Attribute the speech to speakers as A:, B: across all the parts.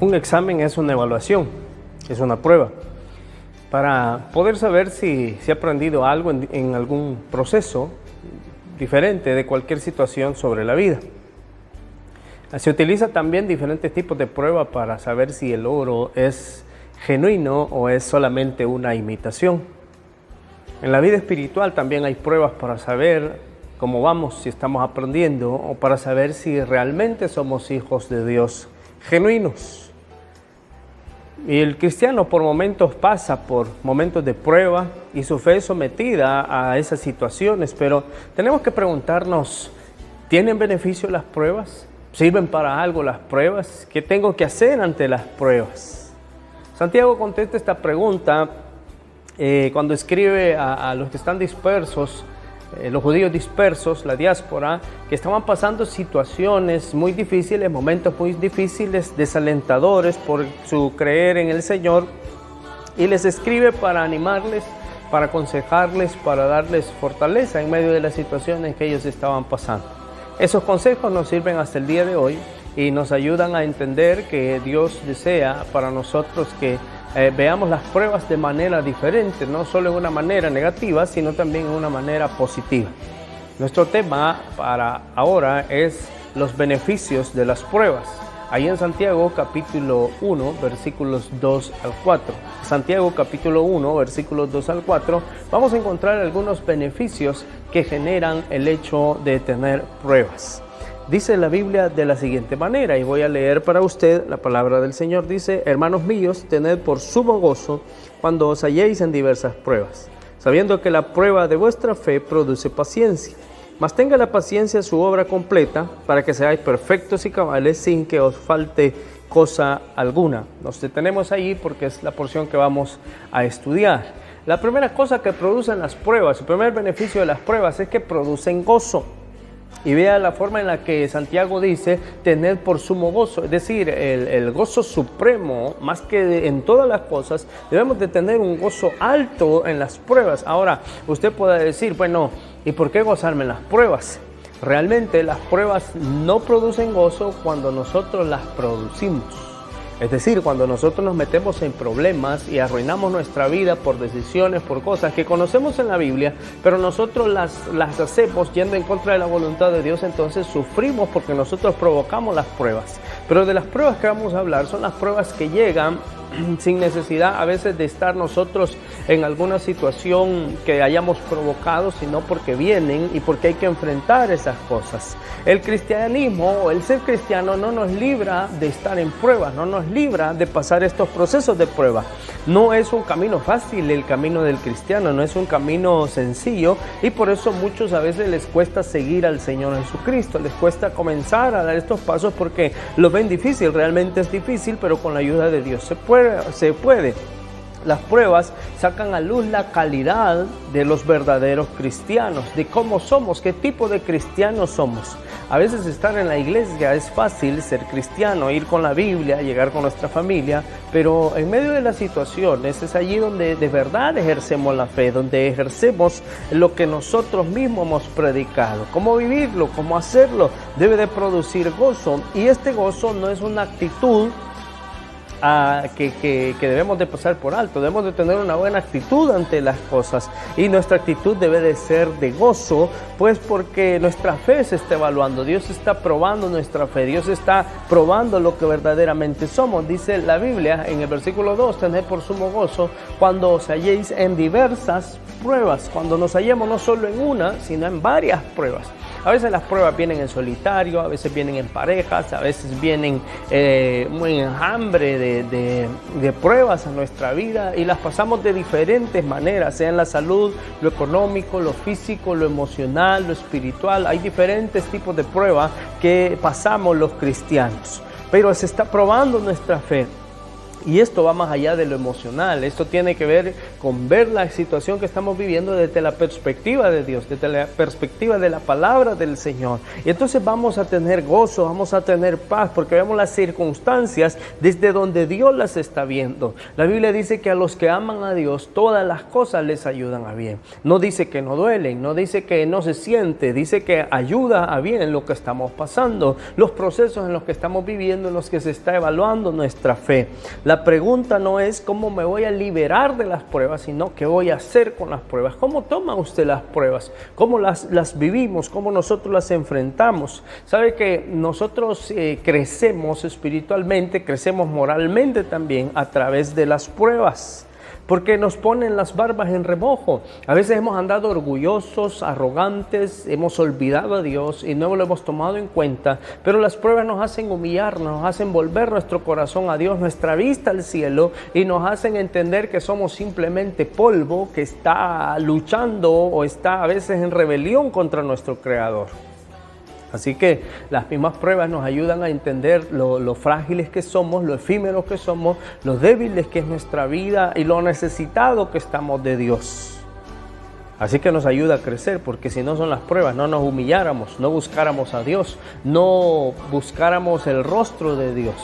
A: Un examen es una evaluación, es una prueba, para poder saber si se ha aprendido algo en algún proceso diferente de cualquier situación sobre la vida. Se utiliza también diferentes tipos de pruebas para saber si el logro es genuino o es solamente una imitación. En la vida espiritual también hay pruebas para saber cómo vamos, si estamos aprendiendo, o para saber si realmente somos hijos de Dios genuinos. Y el cristiano por momentos pasa por momentos de prueba y su fe es sometida a esas situaciones, pero tenemos que preguntarnos, ¿tienen beneficio las pruebas? ¿Sirven para algo las pruebas? ¿Qué tengo que hacer ante las pruebas? Santiago contesta esta pregunta cuando escribe a los que están dispersos, los judíos dispersos, la diáspora, que estaban pasando situaciones muy difíciles, momentos muy difíciles, desalentadores por su creer en el Señor, y les escribe para animarles, para aconsejarles, para darles fortaleza en medio de las situaciones que ellos estaban pasando. Esos consejos nos sirven hasta el día de hoy y nos ayudan a entender que Dios desea para nosotros que veamos las pruebas de manera diferente, no solo en una manera negativa, sino también en una manera positiva. Nuestro tema para ahora es los beneficios de las pruebas. Ahí en Santiago capítulo 1, versículos 2 al 4. Santiago capítulo 1, versículos 2 al 4, vamos a encontrar algunos beneficios que generan el hecho de tener pruebas. Dice la Biblia de la siguiente manera, y voy a leer para usted la palabra del Señor. Dice: hermanos míos, tened por sumo gozo cuando os halléis en diversas pruebas, sabiendo que la prueba de vuestra fe produce paciencia. Mas tenga la paciencia su obra completa, para que seáis perfectos y cabales, sin que os falte cosa alguna. Nos detenemos ahí porque es la porción que vamos a estudiar. La primera cosa que producen las pruebas, el primer beneficio de las pruebas es que producen gozo. Y vea la forma en la que Santiago dice, tener por sumo gozo, es decir, el gozo supremo, más que en todas las cosas, debemos de tener un gozo alto en las pruebas. Ahora, usted puede decir, bueno, ¿y por qué gozarme en las pruebas? Realmente las pruebas no producen gozo cuando nosotros las producimos. Es decir, cuando nosotros nos metemos en problemas y arruinamos nuestra vida por decisiones, por cosas que conocemos en la Biblia, pero nosotros las hacemos yendo en contra de la voluntad de Dios, entonces sufrimos porque nosotros provocamos las pruebas. Pero de las pruebas que vamos a hablar son las pruebas que llegan sin necesidad a veces de estar nosotros en alguna situación que hayamos provocado, sino porque vienen y porque hay que enfrentar esas cosas. El cristianismo o el ser cristiano no nos libra de estar en pruebas, no nos libra de pasar estos procesos de prueba. No es un camino fácil el camino del cristiano, no es un camino sencillo, y por eso muchos a veces les cuesta seguir al Señor Jesucristo, les cuesta comenzar a dar estos pasos porque lo ven difícil, realmente es difícil, pero con la ayuda de Dios se puede. Las pruebas sacan a luz la calidad de los verdaderos cristianos, de cómo somos, qué tipo de cristianos somos. A veces estar en la iglesia es fácil, ser cristiano, ir con la Biblia, llegar con nuestra familia, pero en medio de las situaciones es allí donde de verdad ejercemos la fe, donde ejercemos lo que nosotros mismos hemos predicado. Cómo vivirlo, cómo hacerlo, debe de producir gozo, y este gozo no es una actitud que debemos de pasar por alto. Debemos de tener una buena actitud ante las cosas, y nuestra actitud debe de ser de gozo, pues porque nuestra fe se está evaluando. Dios está probando nuestra fe, Dios está probando lo que verdaderamente somos. Dice la Biblia en el versículo 2, tened por sumo gozo cuando os halléis en diversas pruebas, cuando nos hallemos no solo en una, sino en varias pruebas. A veces las pruebas vienen en solitario, a veces vienen en parejas, a veces vienen muy enjambre de pruebas a nuestra vida, y las pasamos de diferentes maneras, sea en la salud, lo económico, lo físico, lo emocional, lo espiritual. Hay diferentes tipos de pruebas que pasamos los cristianos, pero se está probando nuestra fe. Y esto va más allá de lo emocional, esto tiene que ver con ver la situación que estamos viviendo desde la perspectiva de Dios, desde la perspectiva de la palabra del Señor. Y entonces vamos a tener gozo, vamos a tener paz, porque vemos las circunstancias desde donde Dios las está viendo. La Biblia dice que a los que aman a Dios, todas las cosas les ayudan a bien. No dice que no duelen, no dice que no se siente, dice que ayuda a bien lo que estamos pasando, los procesos en los que estamos viviendo, en los que se está evaluando nuestra fe. La pregunta no es cómo me voy a liberar de las pruebas, sino qué voy a hacer con las pruebas. ¿Cómo toma usted las pruebas? ¿Cómo las vivimos? ¿Cómo nosotros las enfrentamos? Sabe que nosotros crecemos espiritualmente, crecemos moralmente también a través de las pruebas. Porque nos ponen las barbas en remojo. A veces hemos andado orgullosos, arrogantes, hemos olvidado a Dios y no lo hemos tomado en cuenta. Pero las pruebas nos hacen humillarnos, nos hacen volver nuestro corazón a Dios, nuestra vista al cielo, y nos hacen entender que somos simplemente polvo que está luchando o está a veces en rebelión contra nuestro Creador. Así que las mismas pruebas nos ayudan a entender lo frágiles que somos, lo efímeros que somos, lo débiles que es nuestra vida y lo necesitado que estamos de Dios. Así que nos ayuda a crecer, porque si no son las pruebas, no nos humilláramos, no buscáramos a Dios, no buscáramos el rostro de Dios.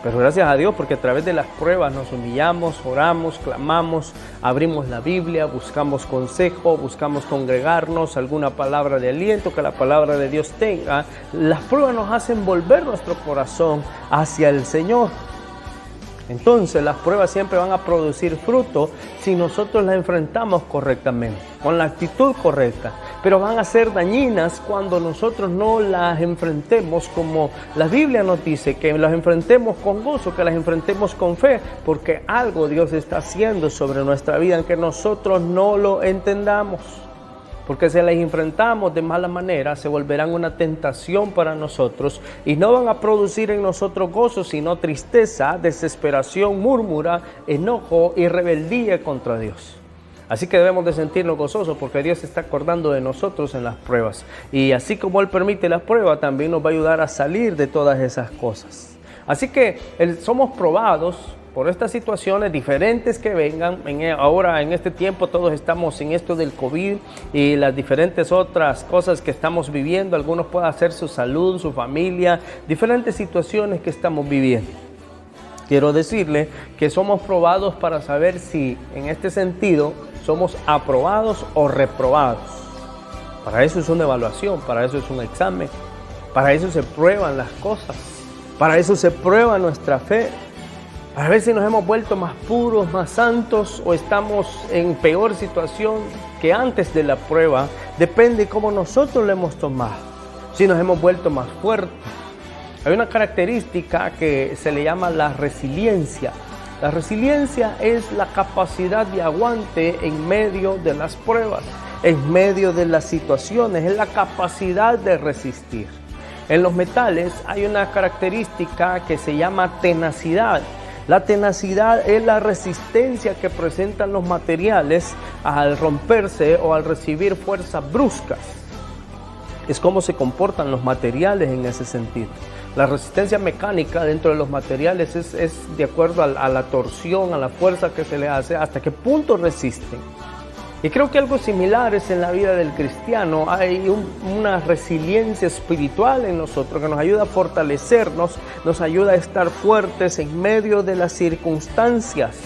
A: Pero gracias a Dios, porque a través de las pruebas nos humillamos, oramos, clamamos, abrimos la Biblia, buscamos consejo, buscamos congregarnos, alguna palabra de aliento que la palabra de Dios tenga. Las pruebas nos hacen volver nuestro corazón hacia el Señor. Entonces las pruebas siempre van a producir fruto si nosotros las enfrentamos correctamente, con la actitud correcta. Pero van a ser dañinas cuando nosotros no las enfrentemos como la Biblia nos dice, que las enfrentemos con gozo, que las enfrentemos con fe, porque algo Dios está haciendo sobre nuestra vida, aunque nosotros no lo entendamos. Porque si las enfrentamos de mala manera, se volverán una tentación para nosotros y no van a producir en nosotros gozo, sino tristeza, desesperación, murmura, enojo y rebeldía contra Dios. Así que debemos de sentirnos gozosos porque Dios se está acordando de nosotros en las pruebas. Y así como Él permite las pruebas, también nos va a ayudar a salir de todas esas cosas. Así que somos probados por estas situaciones diferentes que vengan. Ahora en este tiempo todos estamos en esto del COVID y las diferentes otras cosas que estamos viviendo. Algunos pueden hacer su salud, su familia, diferentes situaciones que estamos viviendo. Quiero decirle que somos probados para saber si en este sentido somos aprobados o reprobados. Para eso es una evaluación, para eso es un examen, para eso se prueban las cosas, para eso se prueba nuestra fe. A ver si nos hemos vuelto más puros, más santos, o estamos en peor situación que antes de la prueba. Depende cómo nosotros lo hemos tomado. Si nos hemos vuelto más fuertes. Hay una característica que se le llama la resiliencia. La resiliencia es la capacidad de aguante en medio de las pruebas, en medio de las situaciones, es la capacidad de resistir. En los metales hay una característica que se llama tenacidad. La tenacidad es la resistencia que presentan los materiales al romperse o al recibir fuerzas bruscas. Es cómo se comportan los materiales en ese sentido. La resistencia mecánica dentro de los materiales es de acuerdo a la torsión, a la fuerza que se le hace, hasta qué punto resisten. Y creo que algo similar es en la vida del cristiano. Hay una resiliencia espiritual en nosotros que nos ayuda a fortalecernos, nos ayuda a estar fuertes en medio de las circunstancias.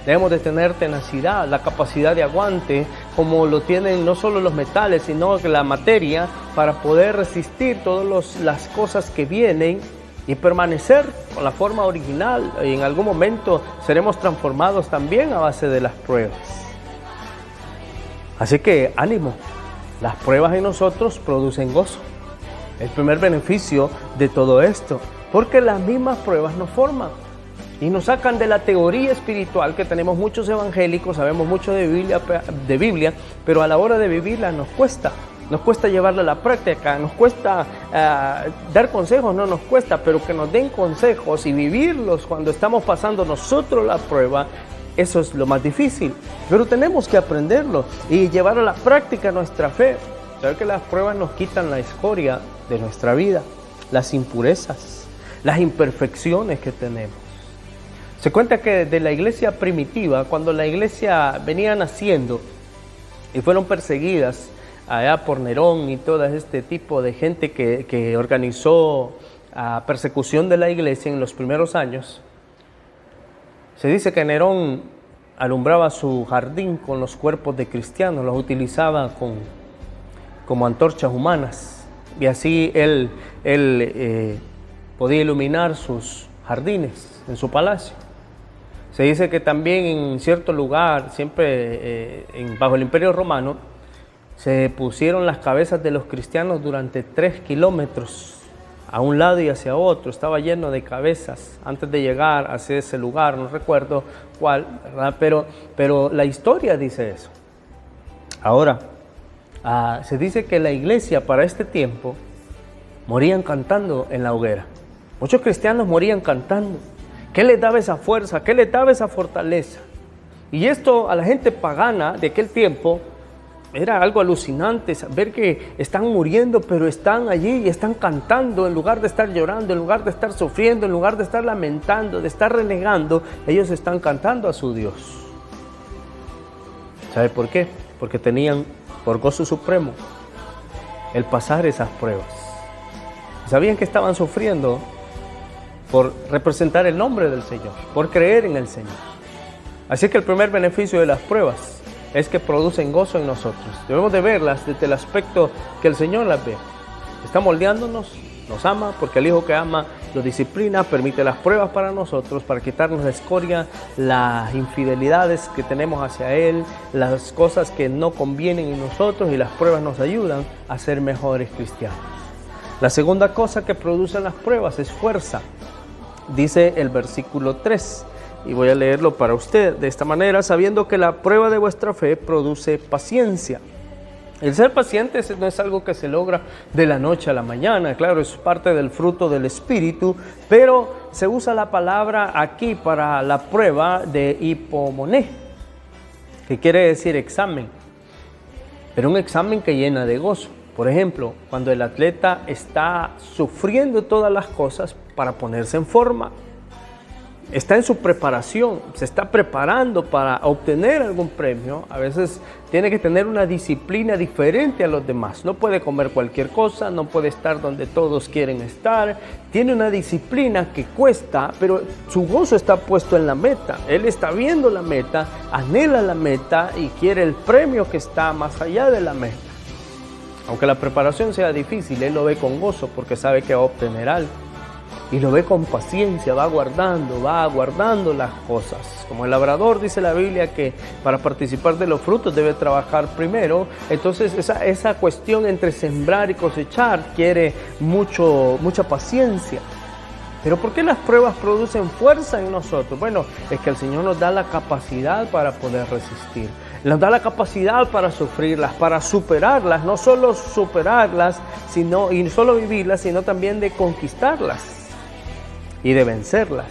A: Debemos de tener tenacidad, la capacidad de aguante, como lo tienen no solo los metales, sino la materia, para poder resistir todas las cosas que vienen y permanecer con la forma original. Y en algún momento seremos transformados también a base de las pruebas. Así que ánimo, las pruebas en nosotros producen gozo. El primer beneficio de todo esto, porque las mismas pruebas nos forman y nos sacan de la teoría espiritual que tenemos muchos evangélicos, sabemos mucho de Biblia, pero a la hora de vivirla nos cuesta llevarla a la práctica, nos cuesta dar consejos, no nos cuesta, pero que nos den consejos y vivirlos cuando estamos pasando nosotros la prueba. Eso es lo más difícil, pero tenemos que aprenderlo y llevar a la práctica nuestra fe. Saber que las pruebas nos quitan la escoria de nuestra vida, las impurezas, las imperfecciones que tenemos. Se cuenta que de la iglesia primitiva, cuando la iglesia venía naciendo y fueron perseguidas allá por Nerón y todo este tipo de gente que organizó persecución de la iglesia en los primeros años, se dice que Nerón alumbraba su jardín con los cuerpos de cristianos, los utilizaba como antorchas humanas, y así él podía iluminar sus jardines en su palacio. Se dice que también en cierto lugar, siempre bajo el Imperio Romano, se pusieron las cabezas de los cristianos durante 3 kilómetros a un lado y hacia otro. Estaba lleno de cabezas antes de llegar hacia ese lugar, no recuerdo cuál, ¿verdad? Pero la historia dice eso. Ahora, se dice que la iglesia para este tiempo morían cantando en la hoguera. Muchos cristianos morían cantando. ¿Qué les daba esa fuerza? ¿Qué les daba esa fortaleza? Y esto a la gente pagana de aquel tiempo era algo alucinante, saber que están muriendo, pero están allí y están cantando en lugar de estar llorando, en lugar de estar sufriendo, en lugar de estar lamentando, de estar renegando, ellos están cantando a su Dios. ¿Sabe por qué? Porque tenían por gozo supremo el pasar esas pruebas. Sabían que estaban sufriendo por representar el nombre del Señor, por creer en el Señor. Así que el primer beneficio de las pruebas es que producen gozo en nosotros. Debemos de verlas desde el aspecto que el Señor las ve. Está moldeándonos, nos ama, porque el Hijo que ama lo disciplina, permite las pruebas para nosotros, para quitarnos la escoria, las infidelidades que tenemos hacia Él, las cosas que no convienen en nosotros, y las pruebas nos ayudan a ser mejores cristianos. La segunda cosa que producen las pruebas es fuerza. Dice el versículo 3, y voy a leerlo para usted de esta manera: sabiendo que la prueba de vuestra fe produce paciencia. El ser paciente no es algo que se logra de la noche a la mañana, claro, es parte del fruto del Espíritu, pero se usa la palabra aquí para la prueba de hipomoné, que quiere decir examen, pero un examen que llena de gozo. Por ejemplo, cuando el atleta está sufriendo todas las cosas para ponerse en forma, está en su preparación, se está preparando para obtener algún premio, a veces tiene que tener una disciplina diferente a los demás. No puede comer cualquier cosa, no puede estar donde todos quieren estar. Tiene una disciplina que cuesta, pero su gozo está puesto en la meta. Él está viendo la meta, anhela la meta y quiere el premio que está más allá de la meta. Aunque la preparación sea difícil, él lo ve con gozo porque sabe que va a obtener algo. Y lo ve con paciencia, va aguardando las cosas. Como el labrador, dice la Biblia, que para participar de los frutos debe trabajar primero. Entonces esa cuestión entre sembrar y cosechar quiere mucha paciencia. Pero ¿por qué las pruebas producen fuerza en nosotros? Bueno, es que el Señor nos da la capacidad para poder resistir. Nos da la capacidad para sufrirlas, para superarlas, no solo superarlas y solo vivirlas, sino también de conquistarlas y de vencerlas.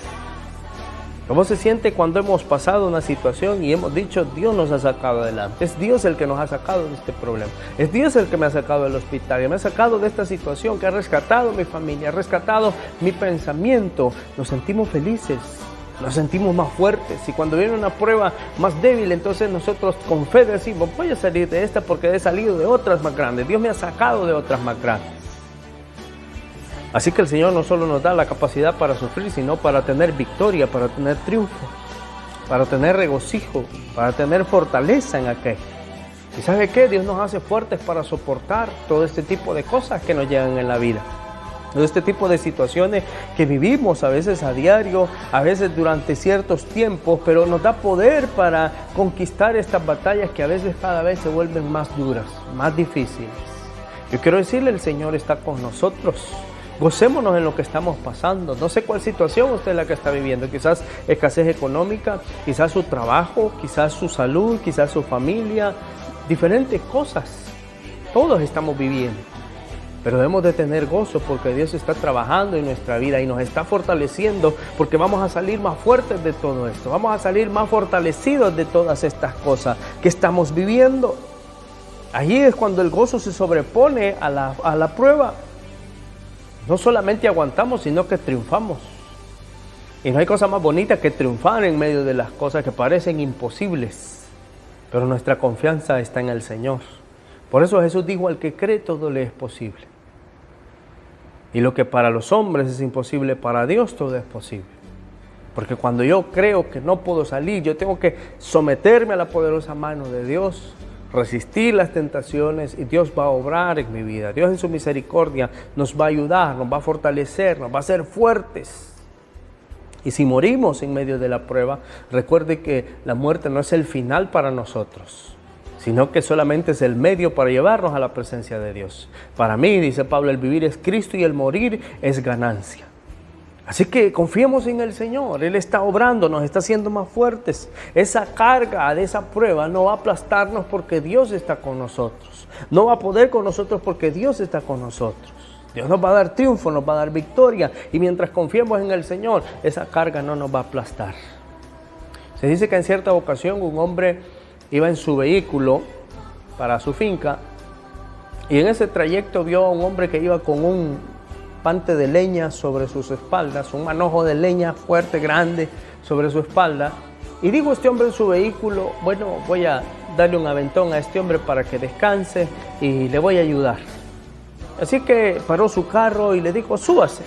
A: ¿Cómo se siente cuando hemos pasado una situación y hemos dicho, Dios nos ha sacado adelante? Es Dios el que nos ha sacado de este problema. Es Dios el que me ha sacado del hospital, que me ha sacado de esta situación, que ha rescatado mi familia, ha rescatado mi pensamiento. Nos sentimos felices, nos sentimos más fuertes. Y cuando viene una prueba más débil, entonces nosotros con fe decimos, voy a salir de esta porque he salido de otras más grandes. Dios me ha sacado de otras más grandes. Así que el Señor no solo nos da la capacidad para sufrir, sino para tener victoria, para tener triunfo, para tener regocijo, para tener fortaleza en aquello. ¿Y sabe qué? Dios nos hace fuertes para soportar todo este tipo de cosas que nos llegan en la vida. Todo este tipo de situaciones que vivimos a veces a diario, a veces durante ciertos tiempos, pero nos da poder para conquistar estas batallas que a veces cada vez se vuelven más duras, más difíciles. Yo quiero decirle, el Señor está con nosotros. Gocémonos en lo que estamos pasando. No sé cuál situación usted es la que está viviendo. Quizás escasez económica, quizás su trabajo, quizás su salud, quizás su familia. Diferentes cosas. Todos estamos viviendo. Pero debemos de tener gozo porque Dios está trabajando en nuestra vida y nos está fortaleciendo, porque vamos a salir más fuertes de todo esto. Vamos a salir más fortalecidos de todas estas cosas que estamos viviendo. Allí es cuando el gozo se sobrepone a la prueba. No solamente aguantamos, sino que triunfamos. Y no hay cosa más bonita que triunfar en medio de las cosas que parecen imposibles. Pero nuestra confianza está en el Señor. Por eso Jesús dijo, al que cree todo le es posible. Y lo que para los hombres es imposible, para Dios todo es posible. Porque cuando yo creo que no puedo salir, yo tengo que someterme a la poderosa mano de Dios, resistir las tentaciones y Dios va a obrar en mi vida. Dios en su misericordia nos va a ayudar, nos va a fortalecer, nos va a hacer fuertes. Y si morimos en medio de la prueba, recuerde que la muerte no es el final para nosotros, sino que solamente es el medio para llevarnos a la presencia de Dios. Para mí, dice Pablo, el vivir es Cristo y el morir es ganancia. Así que confiemos en el Señor, Él está obrando, nos está haciendo más fuertes. Esa carga de esa prueba no va a aplastarnos porque Dios está con nosotros. No va a poder con nosotros porque Dios está con nosotros. Dios nos va a dar triunfo, nos va a dar victoria. Y mientras confiemos en el Señor, esa carga no nos va a aplastar. Se dice que en cierta ocasión un hombre iba en su vehículo para su finca y en ese trayecto vio a un hombre que iba con un pante de leña sobre sus espaldas, un manojo de leña fuerte, grande, sobre su espalda. Y dijo este hombre en su vehículo, bueno, voy a darle un aventón a este hombre para que descanse y le voy a ayudar. Así que paró su carro y le dijo, súbase.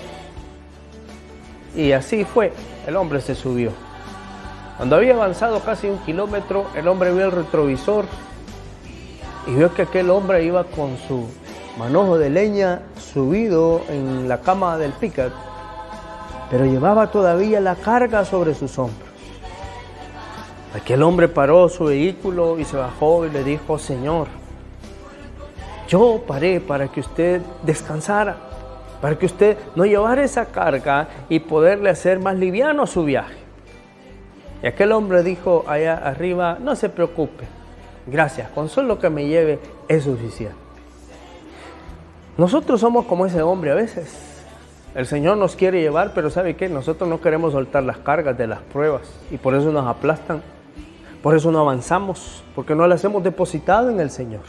A: Y así fue, el hombre se subió. Cuando había avanzado casi 1 kilómetro, el hombre vio el retrovisor y vio que aquel hombre iba con su manojo de leña subido en la cama del pickup, pero llevaba todavía la carga sobre sus hombros. Aquel hombre paró su vehículo y se bajó y le dijo, Señor, yo paré para que usted descansara, para que usted no llevara esa carga y poderle hacer más liviano su viaje. Y aquel hombre dijo allá arriba, no se preocupe, gracias, con solo que me lleve es suficiente. Nosotros somos como ese hombre a veces. El Señor nos quiere llevar, pero ¿sabe qué? Nosotros no queremos soltar las cargas de las pruebas y por eso nos aplastan, por eso no avanzamos, porque no las hemos depositado en el Señor.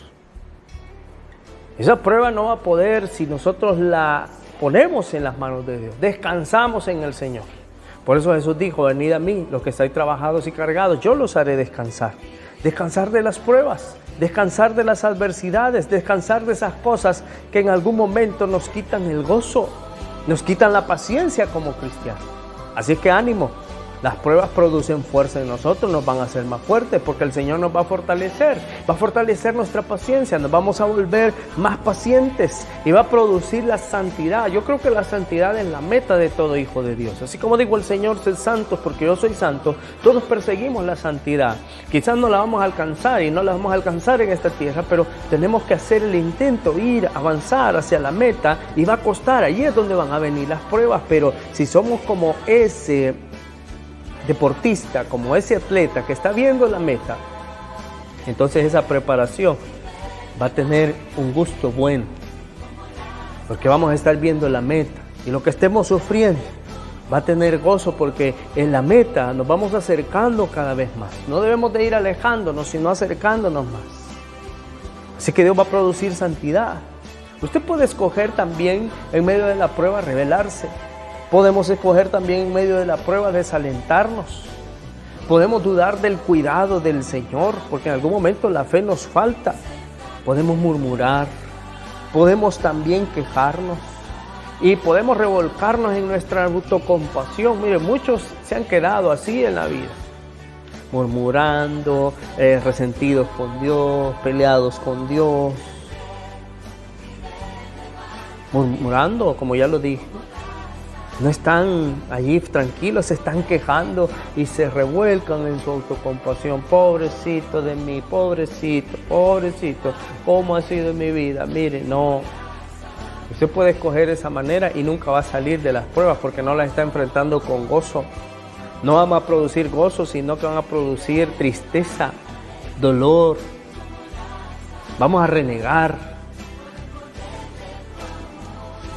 A: Esa prueba no va a poder si nosotros la ponemos en las manos de Dios, descansamos en el Señor. Por eso Jesús dijo, venid a mí, los que estáis trabajados y cargados, yo los haré descansar. Descansar de las pruebas, descansar de las adversidades, descansar de esas cosas que en algún momento nos quitan el gozo, nos quitan la paciencia como cristianos. Así que ánimo. Las pruebas producen fuerza en nosotros, nos van a hacer más fuertes porque el Señor nos va a fortalecer nuestra paciencia, nos vamos a volver más pacientes y va a producir la santidad. Yo creo que la santidad es la meta de todo hijo de Dios. Así como digo el Señor, sed santos porque yo soy santo, todos perseguimos la santidad. Quizás no la vamos a alcanzar y no la vamos a alcanzar en esta tierra, pero tenemos que hacer el intento, ir, avanzar hacia la meta y va a costar. Allí es donde van a venir las pruebas, pero si somos como ese deportista, como ese atleta que está viendo la meta, entonces esa preparación va a tener un gusto bueno, porque vamos a estar viendo la meta y lo que estemos sufriendo va a tener gozo porque en la meta nos vamos acercando cada vez más. No debemos de ir alejándonos, sino acercándonos más. Así que Dios va a producir santidad. Usted puede escoger también en medio de la prueba rebelarse. Podemos escoger también en medio de la prueba desalentarnos. Podemos dudar del cuidado del Señor, porque en algún momento la fe nos falta. Podemos murmurar, podemos también quejarnos y podemos revolcarnos en nuestra autocompasión. Mire, muchos se han quedado así en la vida, murmurando, resentidos con Dios, peleados con Dios, murmurando, como ya lo dije. No están allí tranquilos, se están quejando y se revuelcan en su autocompasión. Pobrecito de mí, pobrecito, ¿cómo ha sido mi vida? Mire, no. Usted puede escoger esa manera y nunca va a salir de las pruebas porque no las está enfrentando con gozo. No van a producir gozo, sino que van a producir tristeza, dolor. Vamos a renegar.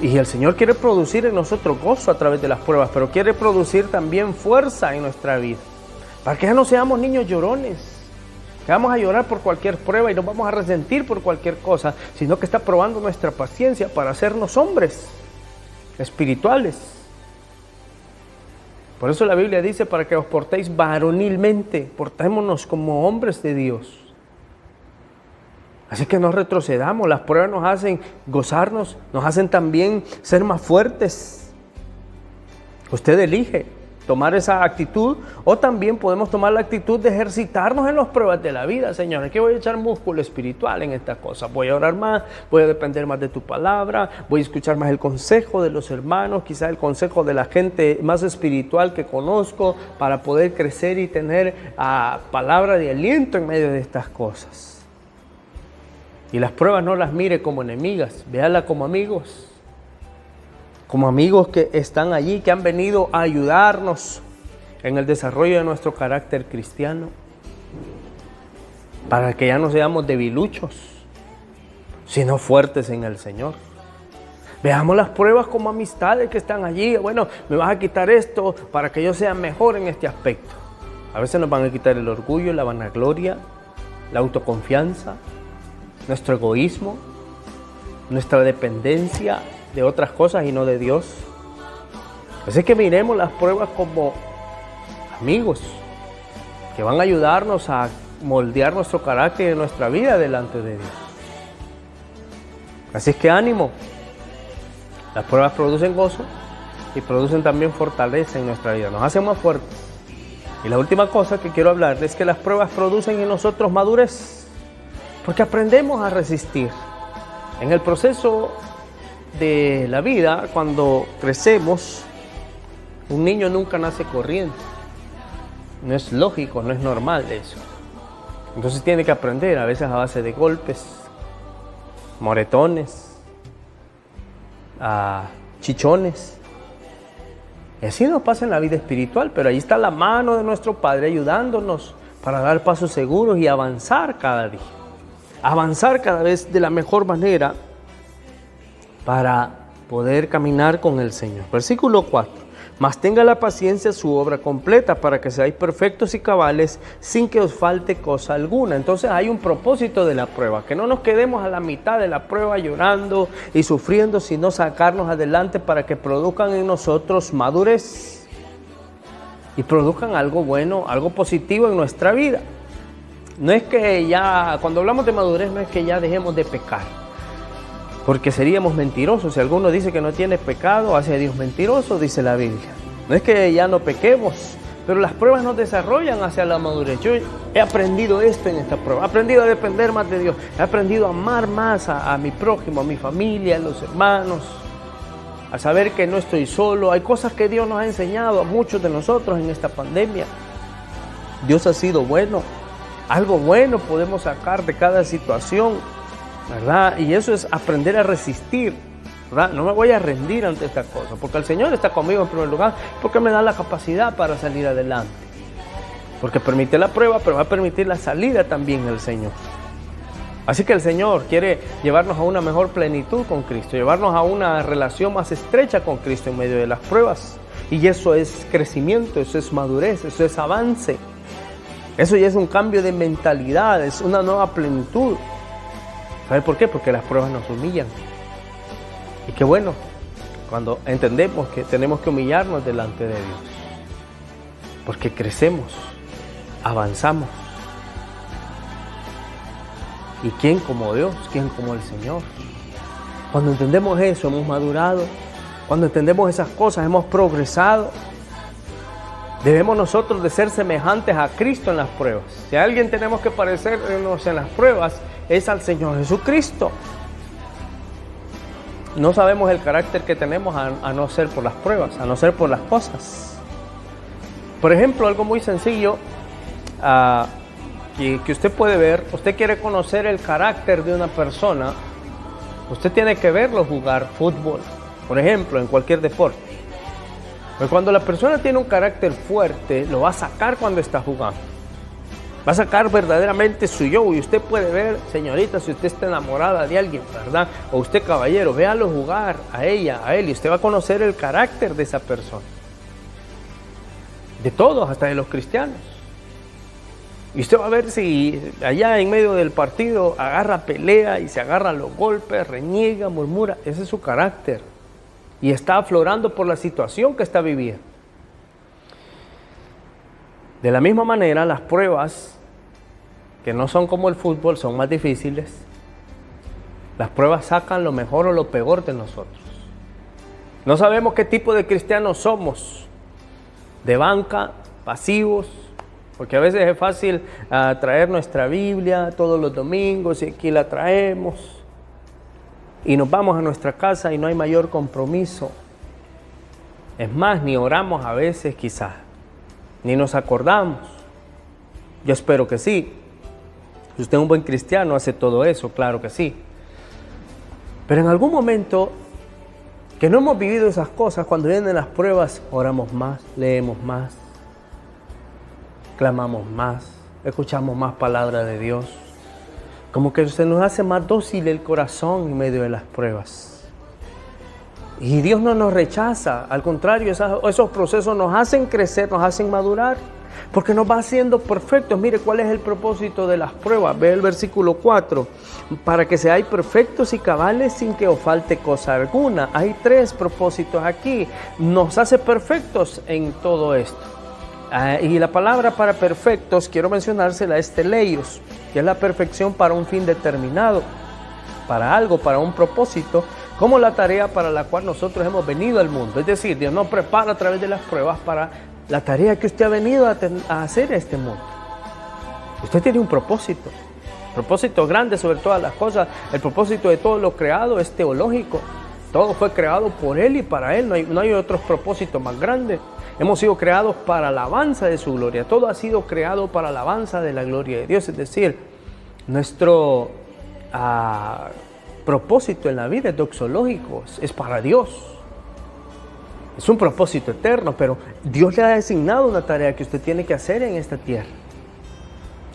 A: Y el Señor quiere producir en nosotros gozo a través de las pruebas, pero quiere producir también fuerza en nuestra vida. Para que ya no seamos niños llorones, que vamos a llorar por cualquier prueba y nos vamos a resentir por cualquier cosa, sino que está probando nuestra paciencia para hacernos hombres espirituales. Por eso la Biblia dice, para que os portéis varonilmente, portémonos como hombres de Dios. Así que no retrocedamos, las pruebas nos hacen gozarnos, nos hacen también ser más fuertes. Usted elige tomar esa actitud, o también podemos tomar la actitud de ejercitarnos en las pruebas de la vida. Señor, aquí voy a echar músculo espiritual en estas cosas, voy a orar más, voy a depender más de tu palabra, voy a escuchar más el consejo de los hermanos, quizás el consejo de la gente más espiritual que conozco, para poder crecer y tener palabra de aliento en medio de estas cosas. Y las pruebas no las mire como enemigas, véalas como amigos que están allí, que han venido a ayudarnos en el desarrollo de nuestro carácter cristiano, para que ya no seamos debiluchos, sino fuertes en el Señor. Veamos las pruebas como amistades que están allí. Bueno, me vas a quitar esto para que yo sea mejor en este aspecto. A veces nos van a quitar el orgullo, la vanagloria, la autoconfianza, nuestro egoísmo, nuestra dependencia de otras cosas y no de Dios. Así que miremos las pruebas como amigos que van a ayudarnos a moldear nuestro carácter y nuestra vida delante de Dios. Así es que ánimo. Las pruebas producen gozo y producen también fortaleza en nuestra vida, nos hacen más fuertes. Y la última cosa que quiero hablar es que las pruebas producen en nosotros madurez, porque aprendemos a resistir. En el proceso de la vida, cuando crecemos, un niño nunca nace corriendo. No es lógico, no es normal eso. Entonces tiene que aprender, a veces a base de golpes, moretones, chichones. Y así nos pasa en la vida espiritual, pero ahí está la mano de nuestro Padre ayudándonos para dar pasos seguros y avanzar cada día. Avanzar cada vez de la mejor manera para poder caminar con el Señor. Versículo 4. Mas tenga la paciencia su obra completa, para que seáis perfectos y cabales, sin que os falte cosa alguna. Entonces hay un propósito de la prueba, que no nos quedemos a la mitad de la prueba llorando y sufriendo, sino sacarnos adelante para que produzcan en nosotros madurez y produzcan algo bueno, algo positivo en nuestra vida. No es que ya, cuando hablamos de madurez, no es que ya dejemos de pecar, porque seríamos mentirosos. Si alguno dice que no tiene pecado, hace a Dios mentiroso, dice la Biblia. No es que ya no pequemos, pero las pruebas nos desarrollan hacia la madurez. Yo he aprendido esto en esta prueba, he aprendido a depender más de Dios, he aprendido a amar más a mi prójimo, a mi familia, a los hermanos, a saber que no estoy solo. Hay cosas que Dios nos ha enseñado a muchos de nosotros en esta pandemia. Dios ha sido bueno. Algo bueno podemos sacar de cada situación, ¿verdad? Y eso es aprender a resistir, ¿verdad? No me voy a rendir ante esta cosa, porque el Señor está conmigo en primer lugar, porque me da la capacidad para salir adelante. Porque permite la prueba, pero va a permitir la salida también el Señor. Así que el Señor quiere llevarnos a una mejor plenitud con Cristo, llevarnos a una relación más estrecha con Cristo en medio de las pruebas. Y eso es crecimiento, eso es madurez, eso es avance. Eso ya es un cambio de mentalidad, es una nueva plenitud. ¿Sabe por qué? Porque las pruebas nos humillan. Y qué bueno cuando entendemos que tenemos que humillarnos delante de Dios, porque crecemos, avanzamos. ¿Y quién como Dios? ¿Quién como el Señor? Cuando entendemos eso, hemos madurado. Cuando entendemos esas cosas, hemos progresado. Debemos nosotros de ser semejantes a Cristo en las pruebas. Si a alguien tenemos que parecernos en las pruebas, es al Señor Jesucristo. No sabemos el carácter que tenemos a no ser por las pruebas, a no ser por las cosas. Por ejemplo, algo muy sencillo que usted puede ver. Usted quiere conocer el carácter de una persona, usted tiene que verlo jugar fútbol, por ejemplo, en cualquier deporte. Pero cuando la persona tiene un carácter fuerte, lo va a sacar cuando está jugando. Va a sacar verdaderamente su yo. Y usted puede ver, señorita, si usted está enamorada de alguien, ¿verdad? O usted, caballero, véalo jugar a ella, a él, y usted va a conocer el carácter de esa persona. De todos, hasta de los cristianos. Y usted va a ver si allá en medio del partido agarra pelea y se agarra los golpes, reniega, murmura. Ese es su carácter. Y está aflorando por la situación que está viviendo. De la misma manera, las pruebas, que no son como el fútbol, son más difíciles. Las pruebas sacan lo mejor o lo peor de nosotros. No sabemos qué tipo de cristianos somos, de banca, pasivos, porque a veces es fácil traer nuestra Biblia todos los domingos y aquí la traemos y nos vamos a nuestra casa y no hay mayor compromiso. Es más, ni oramos a veces quizás, ni nos acordamos. Yo espero que sí. Si usted es un buen cristiano, hace todo eso, claro que sí. Pero en algún momento que no hemos vivido esas cosas, cuando vienen las pruebas, oramos más, leemos más, clamamos más, escuchamos más palabra de Dios. Como que se nos hace más dócil el corazón en medio de las pruebas. Y Dios no nos rechaza, al contrario, esos procesos nos hacen crecer, nos hacen madurar, porque nos va haciendo perfectos. Mire cuál es el propósito de las pruebas. Ve el versículo 4. Para que seáis perfectos y cabales sin que os falte cosa alguna. Hay 3 propósitos aquí. Nos hace perfectos en todo esto. Y la palabra para perfectos, quiero mencionársela, es teleios, que es la perfección para un fin determinado, para algo, para un propósito, como la tarea para la cual nosotros hemos venido al mundo. Es decir, Dios nos prepara a través de las pruebas para la tarea que usted ha venido a hacer a este mundo. Usted tiene un propósito grande sobre todas las cosas. El propósito de todo lo creado es teológico. Todo fue creado por Él y para Él. No hay otros propósitos más grandes. Hemos sido creados para alabanza de su gloria. Todo ha sido creado para alabanza de la gloria de Dios. Es decir, nuestro propósito en la vida es doxológico, es para Dios. Es un propósito eterno, pero Dios le ha designado una tarea que usted tiene que hacer en esta tierra.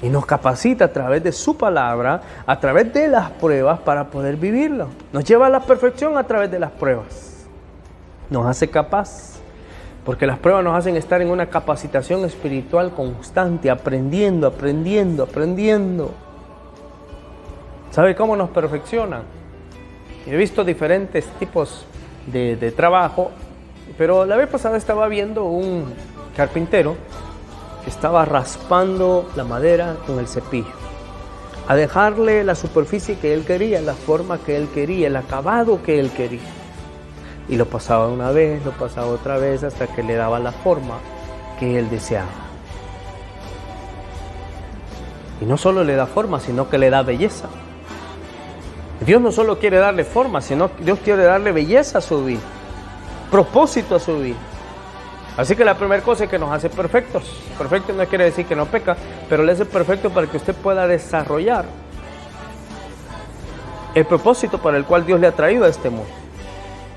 A: Y nos capacita a través de su palabra, a través de las pruebas para poder vivirlo. Nos lleva a la perfección a través de las pruebas. Nos hace capaz, porque las pruebas nos hacen estar en una capacitación espiritual constante, aprendiendo. ¿Sabe cómo nos perfeccionan? He visto diferentes tipos de trabajo, pero la vez pasada estaba viendo un carpintero que estaba raspando la madera con el cepillo, a dejarle la superficie que él quería, la forma que él quería, el acabado que él quería. Y lo pasaba una vez, lo pasaba otra vez, hasta que le daba la forma que él deseaba. Y no solo le da forma, sino que le da belleza. Dios no solo quiere darle forma, sino que Dios quiere darle belleza a su vida, propósito a su vida. Así que la primera cosa es que nos hace perfectos. Perfecto no quiere decir que no peca, pero le hace perfecto para que usted pueda desarrollar el propósito para el cual Dios le ha traído a este mundo.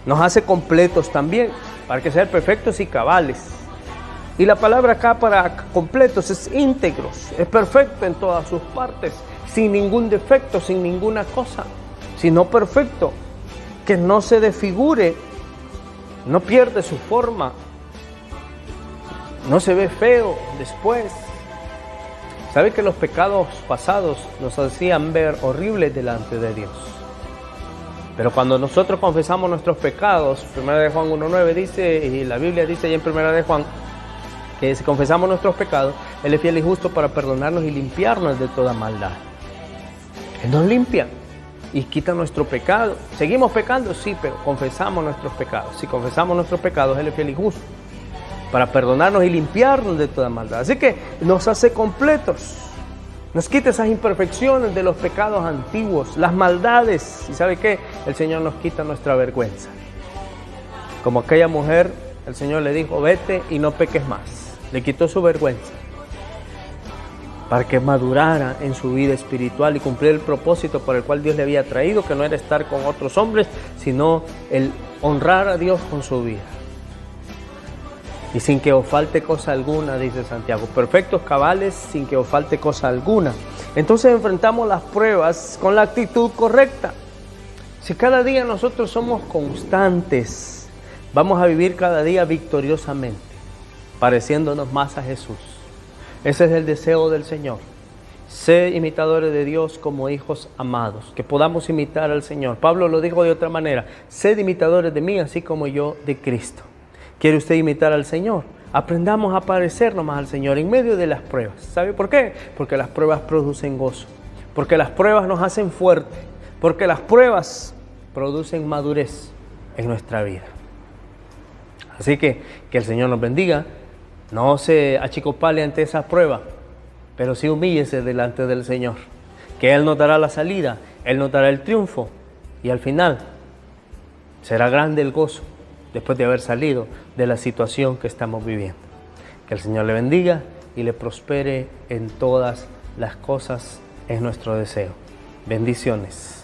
A: Nos hace completos también, para que sean perfectos y cabales. Y la palabra acá para completos es íntegros, es perfecto en todas sus partes, sin ningún defecto, sin ninguna cosa, sino perfecto, que no se desfigure, no pierde su forma, no se ve feo después. ¿Sabe que los pecados pasados nos hacían ver horribles delante de Dios? Pero cuando nosotros confesamos nuestros pecados, 1 de Juan 1.9 dice, y la Biblia dice ahí en 1 de Juan, que si confesamos nuestros pecados, Él es fiel y justo para perdonarnos y limpiarnos de toda maldad. Él nos limpia y quita nuestro pecado. ¿Seguimos pecando? Sí, pero confesamos nuestros pecados. Si confesamos nuestros pecados, Él es fiel y justo para perdonarnos y limpiarnos de toda maldad. Así que nos hace completos. Nos quita esas imperfecciones de los pecados antiguos, las maldades. ¿Y sabe qué? El Señor nos quita nuestra vergüenza. Como aquella mujer, el Señor le dijo, vete y no peques más. Le quitó su vergüenza para que madurara en su vida espiritual y cumplir el propósito por el cual Dios le había traído, que no era estar con otros hombres, sino el honrar a Dios con su vida. Y sin que os falte cosa alguna, dice Santiago. Perfectos, cabales, sin que os falte cosa alguna. Entonces enfrentamos las pruebas con la actitud correcta. Si cada día nosotros somos constantes, vamos a vivir cada día victoriosamente, pareciéndonos más a Jesús. Ese es el deseo del Señor. Sed imitadores de Dios como hijos amados, que podamos imitar al Señor. Pablo lo dijo de otra manera, sed imitadores de mí, así como yo de Cristo. ¿Quiere usted imitar al Señor? Aprendamos a parecernos más al Señor en medio de las pruebas. ¿Sabe por qué? Porque las pruebas producen gozo, porque las pruebas nos hacen fuertes, porque las pruebas producen madurez en nuestra vida. Así que el Señor nos bendiga. No se achicopale ante esas pruebas, pero sí humíllese delante del Señor, que Él nos dará la salida, Él nos dará el triunfo, y al final será grande el gozo después de haber salido de la situación que estamos viviendo. Que el Señor le bendiga y le prospere en todas las cosas, es nuestro deseo. Bendiciones.